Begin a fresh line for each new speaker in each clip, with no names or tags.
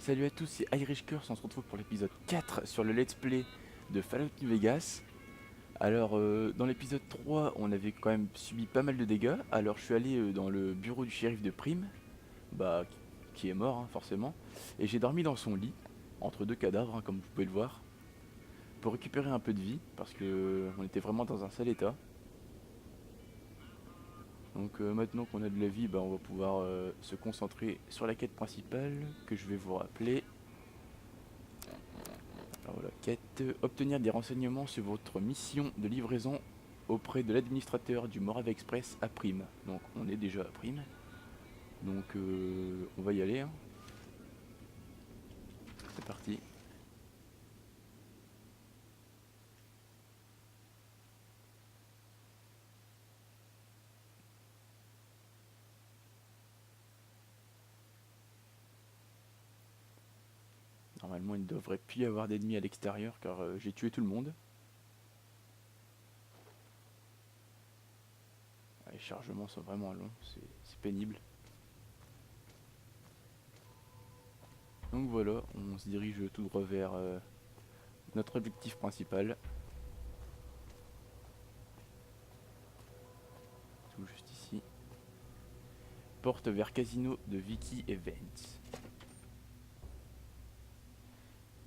Salut à tous, c'est Irish Curse, on se retrouve pour l'épisode 4 sur le let's play de Fallout New Vegas. Alors dans l'épisode 3 on avait quand même subi pas mal de dégâts, alors je suis allé dans le bureau du shérif de Prime, bah qui est mort hein, forcément, et j'ai dormi dans son lit, entre deux cadavres hein, comme vous pouvez le voir, pour récupérer un peu de vie, parce que on était vraiment dans un sale état. Donc maintenant qu'on a de la vie, bah, on va pouvoir se concentrer sur la quête principale, que je vais vous rappeler. Alors voilà, quête, obtenir des renseignements sur votre mission de livraison auprès de l'administrateur du Morave Express à Prime. Donc on est déjà à Prime. Donc on va y aller. Hein. C'est parti. Normalement il ne devrait plus y avoir d'ennemis à l'extérieur car j'ai tué tout le monde. Ah, les chargements sont vraiment longs, c'est pénible. Donc voilà, on se dirige tout droit vers notre objectif principal. Tout juste ici. Porte vers Casino de Vicky Events.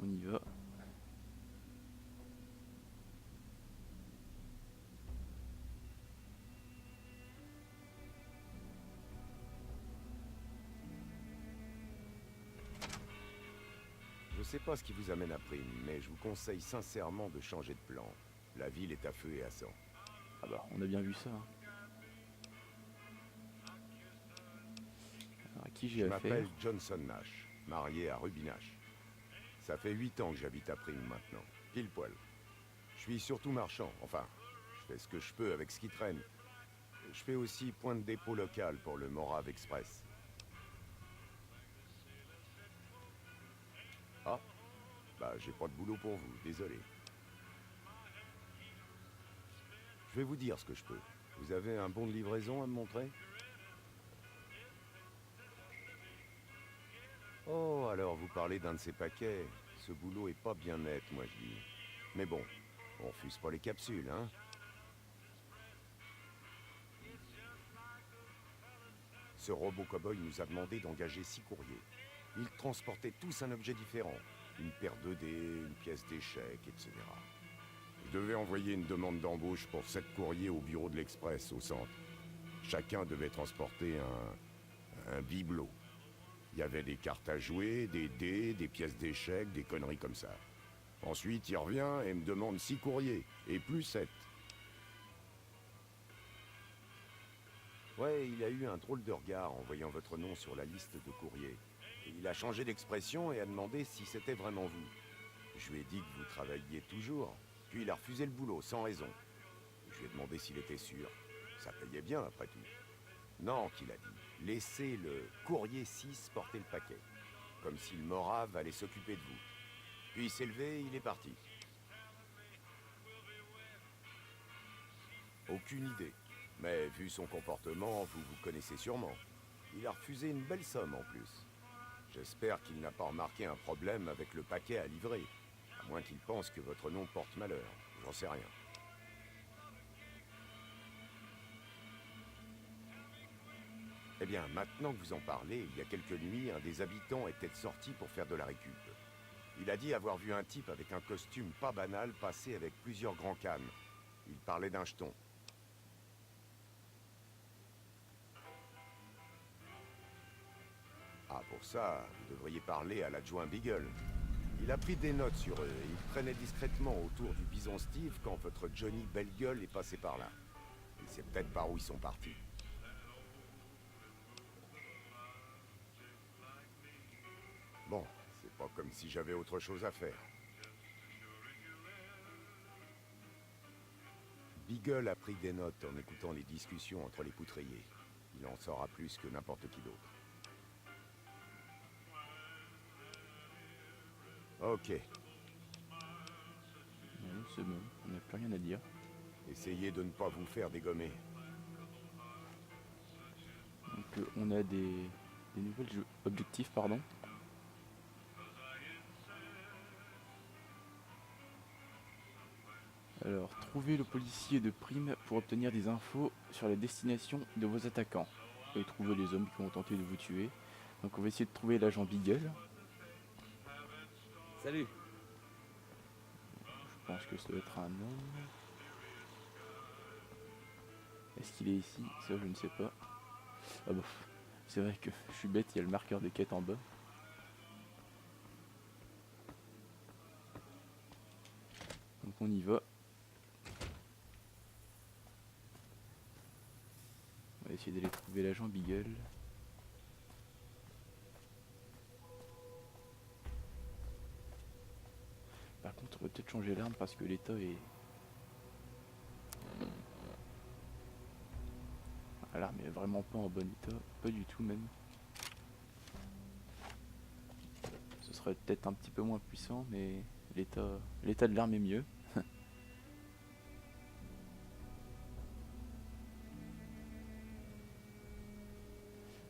On y va.
Je sais pas ce qui vous amène à Prime, mais je vous conseille sincèrement de changer de plan. La ville est à feu et à sang.
Ah bah on a bien vu ça. Hein. Alors, à qui j'ai
Je
affaire?
m'appelle Johnson Nash, marié à Ruby Nash. Ça fait 8 ans que j'habite à Prime maintenant, pile poil. Je suis surtout marchand, enfin, je fais ce que je peux avec ce qui traîne. Je fais aussi point de dépôt local pour le Morave Express. Ah, bah j'ai pas de boulot pour vous, désolé. Je vais vous dire ce que je peux. Vous avez un bon de livraison à me montrer? Oh, alors vous parlez d'un de ces paquets. Ce boulot est pas bien net, moi je dis. Mais bon, on refuse pas les capsules, hein? Ce robot cow-boy nous a demandé d'engager 6 courriers. Ils transportaient tous un objet différent. Une paire de dés, une pièce d'échec, etc. Je devais envoyer une demande d'embauche pour 7 courriers au bureau de l'Express, au centre. Chacun devait transporter un bibelot. Il y avait des cartes à jouer, des dés, des pièces d'échecs, des conneries comme ça. Ensuite, il revient et me demande 6 courriers, et plus 7. Ouais, il a eu un drôle de regard en voyant votre nom sur la liste de courriers. Et il a changé d'expression et a demandé si c'était vraiment vous. Je lui ai dit que vous travailliez toujours, puis il a refusé le boulot, sans raison. Je lui ai demandé s'il était sûr. Ça payait bien, après tout. Non, qu'il a dit. Laissez le courrier 6 porter le paquet. Comme si le Morave allait s'occuper de vous. Puis il s'est levé, il est parti. Aucune idée. Mais vu son comportement, vous vous connaissez sûrement. Il a refusé une belle somme en plus. J'espère qu'il n'a pas remarqué un problème avec le paquet à livrer. À moins qu'il pense que votre nom porte malheur. J'en sais rien. Eh bien, maintenant que vous en parlez, il y a quelques nuits, un des habitants était sorti pour faire de la récup. Il a dit avoir vu un type avec un costume pas banal passer avec plusieurs grands cannes. Il parlait d'un jeton. Ah, pour ça, vous devriez parler à l'adjoint Beagle. Il a pris des notes sur eux et il traînait discrètement autour du bison Steve quand votre Johnny Belle-Gueule est passé par là. Il sait peut-être par où ils sont partis. Bon, c'est pas comme si j'avais autre chose à faire. Beagle a pris des notes en écoutant les discussions entre les poutriers. Il en saura plus que n'importe qui d'autre. Ok,
Non, c'est bon, on n'a plus rien à dire.
essayez de ne pas vous faire dégommer.
Donc on a des nouvelles objectifs, pardon. Alors, trouvez le policier de prime pour obtenir des infos sur la destination de vos attaquants. Et trouvez les hommes qui ont tenté de vous tuer. Donc on va essayer de trouver l'agent Beagle.
Salut.
Je pense que ça doit être un homme. Est-ce qu'il est ici? Ça je ne sais pas. Ah bon, c'est vrai que je suis bête, il y a le marqueur de quête en bas. Donc on y va. On va essayer d'aller trouver l'agent Beagle. Par contre on va peut-être changer l'arme parce que l'état est... L'arme est vraiment pas en bon état, pas du tout même. Ce serait peut-être un petit peu moins puissant, mais l'état de l'arme est mieux.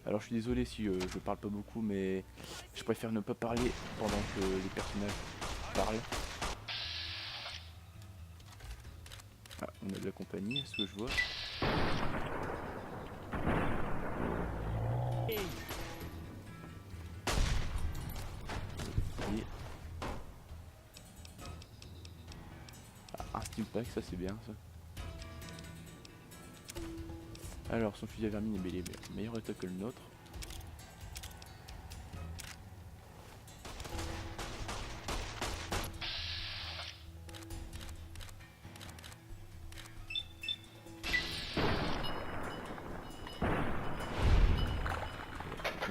Alors je suis désolé si je parle pas beaucoup, mais je préfère ne pas parler pendant que les personnages parlent. Ah, on a de la compagnie, ce que je vois. Et... Ah, un steam pack, ça c'est bien ça. Alors son fusil à vermine est meilleur état que le nôtre.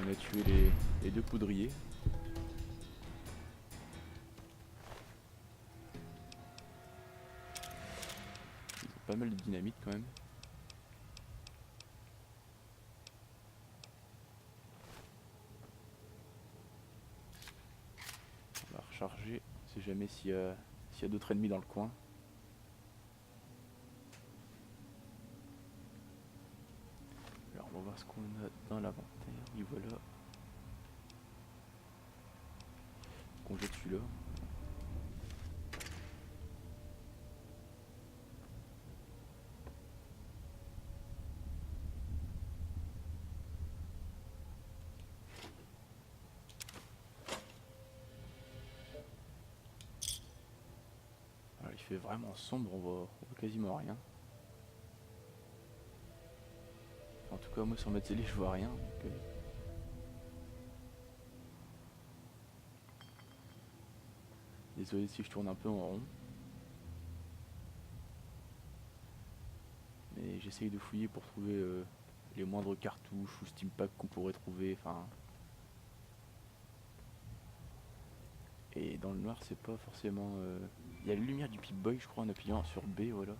On a tué les deux poudriers. Ils ont pas mal de dynamite quand même. On va recharger, on sait jamais s'il y a d'autres ennemis dans le coin. Alors on va voir ce qu'on a dans l'inventaire. Et voilà. On jette celui-là. Alors, il fait vraiment sombre, on voit quasiment rien. En tout cas moi sur ma télé je vois rien. Donc, désolé si je tourne un peu en rond. Mais j'essaye de fouiller pour trouver les moindres cartouches ou steam pack qu'on pourrait trouver. Enfin. Et dans le noir c'est pas forcément... Il y a la lumière du Pip-Boy je crois en appuyant sur B, voilà.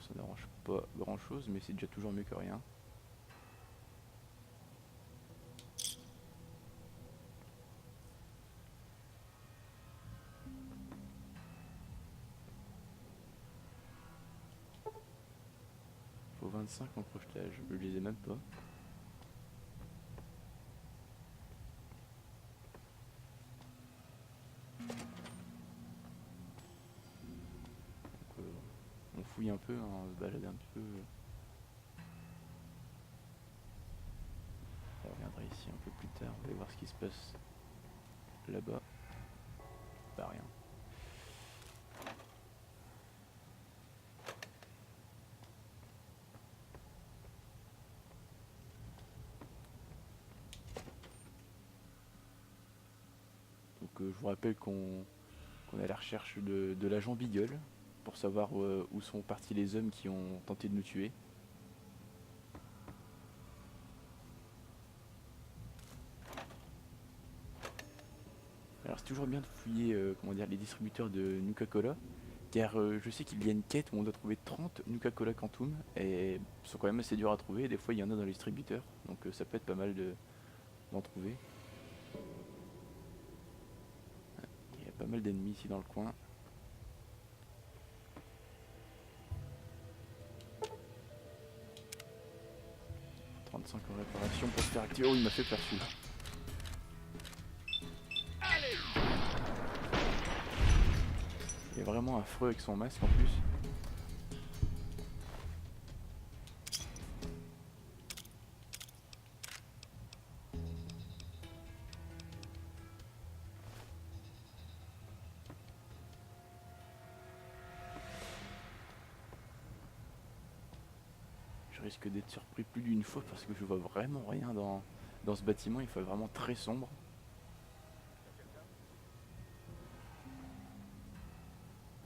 Ça n'arrange pas grand chose mais c'est déjà toujours mieux que rien. Faut 25 en crochetage, je les ai même pas. Donc, on fouille un peu, hein, on se balade un petit peu. On reviendra ici un peu plus tard, on va aller voir ce qui se passe là-bas. Bah rien. Donc je vous rappelle qu'on est à la recherche de l'agent Beagle pour savoir où sont partis les hommes qui ont tenté de nous tuer. Alors c'est toujours bien de fouiller comment dire, les distributeurs de Nuka-Cola, car je sais qu'il y a une quête où on doit trouver 30 Nuka-Cola Quantum, et ils sont quand même assez durs à trouver, des fois il y en a dans les distributeurs, donc ça peut être pas mal d'en trouver. Il y a pas mal d'ennemis ici dans le coin. « 35 en réparation pour se faire activer. » Oh, il m'a fait peur celui-là. est vraiment affreux avec son masque en plus. Je risque d'être surpris plus d'une fois parce que je vois vraiment rien dans ce bâtiment, il fait vraiment très sombre.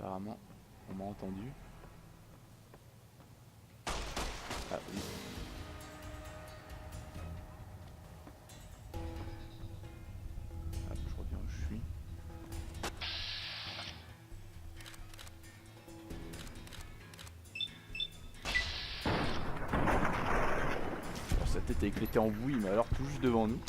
Apparemment, on m'a entendu. Ah oui. Ah, je reviens où je suis. Alors, sa tête a éclaté en bouillie, mais alors tout juste devant nous.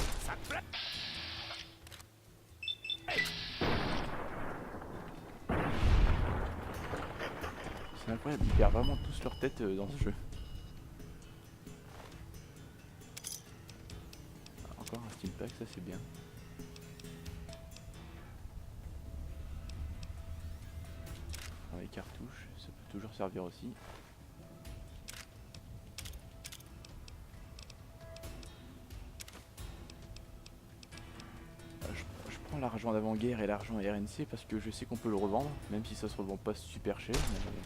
C'est incroyable, ils perdent vraiment tous leur tête dans ce jeu. Encore un Steam Pack, ça c'est bien. Les cartouches, ça peut toujours servir aussi. Je prends l'argent d'avant-guerre et l'argent RNC parce que je sais qu'on peut le revendre, même si ça se revend pas super cher. Mais...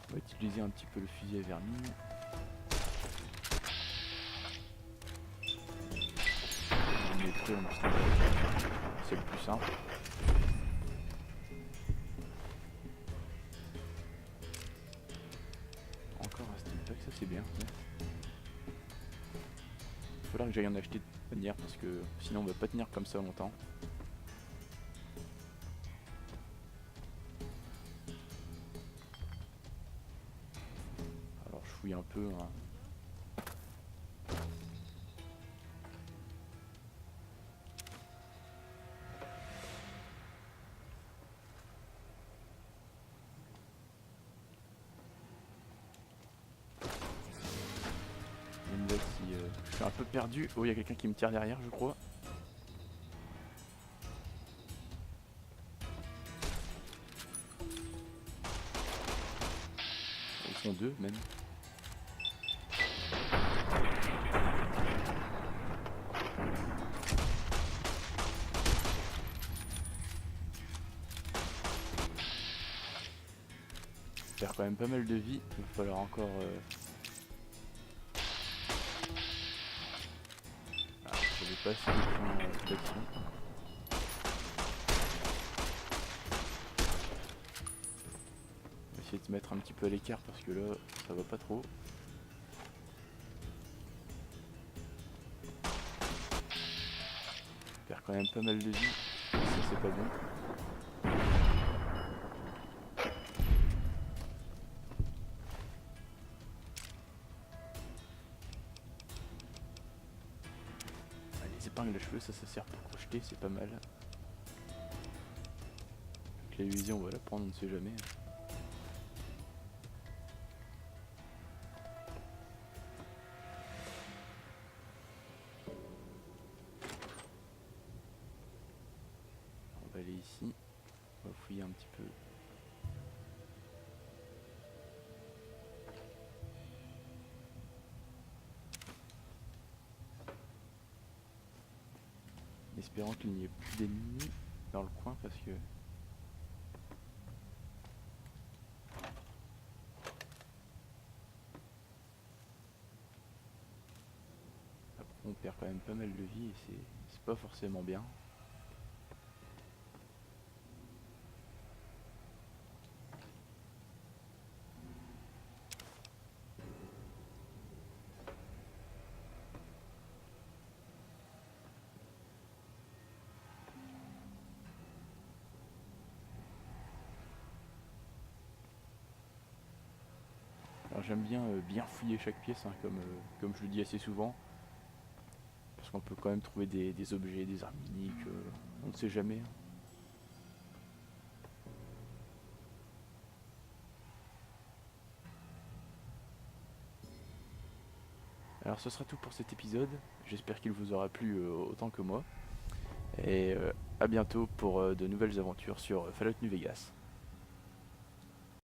on va utiliser un petit peu le fusil à vermine. On est prêt, c'est le plus simple. Encore un Steam Pack, ça c'est bien. Il faudra que j'aille en acheter de toute manière parce que sinon on va pas tenir comme ça longtemps. Alors je fouille un peu. Hein. Si je suis un peu perdu. Oh, il y a quelqu'un qui me tire derrière, je crois. Ils sont deux même. Je perds quand même pas mal de vie. Il va falloir encore. J'avais pas assez de points d'action. On va essayer de se mettre un petit peu à l'écart parce que là, ça va pas trop. Je perds quand même pas mal de vie. Ça, c'est pas bon. Les épingles à cheveux, ça sert pour crocheter, c'est pas mal. Avec la USI, on va la prendre, on ne sait jamais. On va aller ici, on va fouiller un petit peu. En espérant qu'il n'y ait plus d'ennemis dans le coin parce que... après on perd quand même pas mal de vie et c'est pas forcément bien. Alors j'aime bien bien fouiller chaque pièce, hein, comme je le dis assez souvent. Parce qu'on peut quand même trouver des objets, des armes uniques, on ne sait jamais. Alors ce sera tout pour cet épisode, j'espère qu'il vous aura plu autant que moi. Et à bientôt pour de nouvelles aventures sur Fallout New Vegas.